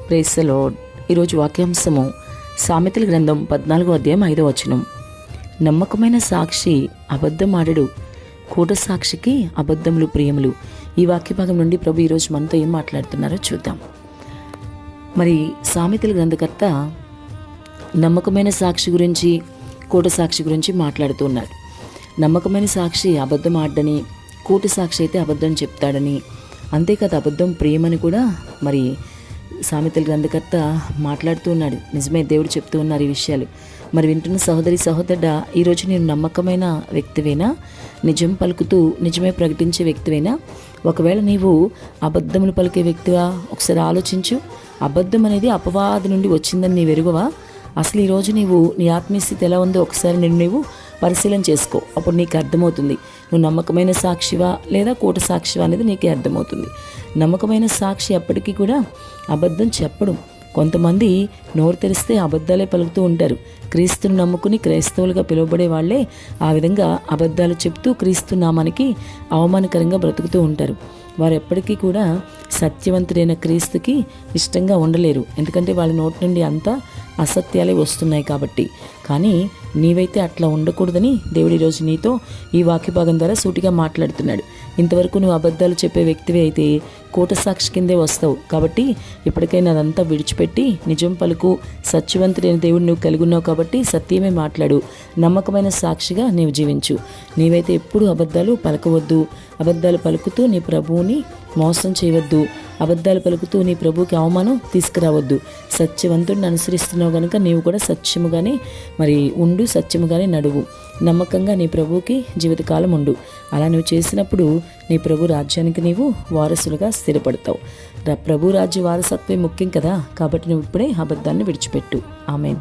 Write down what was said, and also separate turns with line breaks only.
Praise the lord. ఈరోజు వాక్యాంశము సామెతల గ్రంథం 14వ అధ్యాయం 5వ వచనం. నమ్మకమైన సాక్షి అబద్ధమాడడు, కూట సాక్షికి అబద్ధములు ప్రియములు. ఈ వాక్య భాగం నుండి ప్రభు ఈరోజు మనతో ఏం మాట్లాడుతున్నారో చూద్దాం. మరి సామెతల గ్రంథకర్త నమ్మకమైన సాక్షి గురించి, కూట సాక్షి గురించి మాట్లాడుతూ ఉన్నాడు. నమ్మకమైన సాక్షి అబద్ధం ఆడని, కూట సాక్షి అయితే అబద్ధం చెప్తాడని, అంతేకాదు అబద్ధం ప్రియమని కూడా మరి సామెతల గ్రంథకర్త మాట్లాడుతూ ఉన్నాడు. నిజమే, దేవుడు చెప్తూ ఉన్నారు ఈ విషయాలు. మరి వింటున్న సహోదరి సహోదరుడా, ఈరోజు నేను నమ్మకమైన వ్యక్తివేనా? నిజం పలుకుతూ నిజమే ప్రకటించే వ్యక్తివేనా? ఒకవేళ నీవు అబద్ధములు పలికే వ్యక్తివా? ఒకసారి ఆలోచించు. అబద్ధం అనేది అపవాది నుండి వచ్చిందని నీవు ఎరుగవా? అసలు ఈరోజు నీవు నీ ఆత్మీయస్థితి ఎలా ఉందో ఒకసారి నీవు పరిశీలన చేసుకో. అప్పుడు నీకు అర్థమవుతుంది నువ్వు నమ్మకమైన సాక్షివా లేదా కూట సాక్షివా అనేది నీకే అర్థమవుతుంది. నమ్మకమైన సాక్షి ఎప్పటికీ కూడా అబద్ధం చెప్పడు. కొంతమంది నోరు తెరిస్తే అబద్ధాలే పలుకుతూ ఉంటారు. క్రీస్తును నమ్ముకుని క్రైస్తవులుగా పిలువబడే వాళ్ళే ఆ విధంగా అబద్ధాలు చెప్తూ క్రీస్తు నామానికి అవమానకరంగా బ్రతుకుతూ ఉంటారు. వారు ఎప్పటికీ కూడా సత్యవంతుడైన క్రీస్తుకి ఇష్టంగా ఉండలేరు. ఎందుకంటే వాళ్ళ నోటి నుండి అంతా అసత్యాలే వస్తున్నాయి కాబట్టి. కానీ నీవైతే అట్లా ఉండకూడదని దేవుడు ఈరోజు నీతో ఈ వాక్య భాగం ద్వారా సూటిగా మాట్లాడుతున్నాడు. ఇంతవరకు నువ్వు అబద్ధాలు చెప్పే వ్యక్తివి అయితే కూట సాక్షి కిందే వస్తావు. కాబట్టి ఇప్పటికైనా అదంతా విడిచిపెట్టి నిజం పలుకు. సత్యవంతుడైన దేవుడు నువ్వు కలిగి ఉన్నావు కాబట్టి సత్యమే మాట్లాడు. నమ్మకమైన సాక్షిగా నీవు జీవించు. నీవైతే ఎప్పుడు అబద్ధాలు పలకవద్దు. అబద్ధాలు పలుకుతూ నీ ప్రభువుని మోసం చేయవద్దు. అబద్ధాలు పలుకుతూ నీ ప్రభువుకి అవమానం తీసుకురావద్దు. సత్యవంతుడిని అనుసరిస్తున్నావు కనుక నీవు కూడా సత్యముగానే మరి ఉండు, సత్యముగానే నడువు. నమ్మకంగా నీ ప్రభువుకి జీవితకాలం ఉండు. అలా నువ్వు చేసినప్పుడు నీ ప్రభు రాజ్యానికి నీవు వారసులుగా స్థిరపడతావు. ప్రభు రాజ్య వారసత్వే ముఖ్యం కదా. కాబట్టి నువ్వు ఇప్పుడే అబద్ధాన్ని విడిచిపెట్టు. ఆమేన్.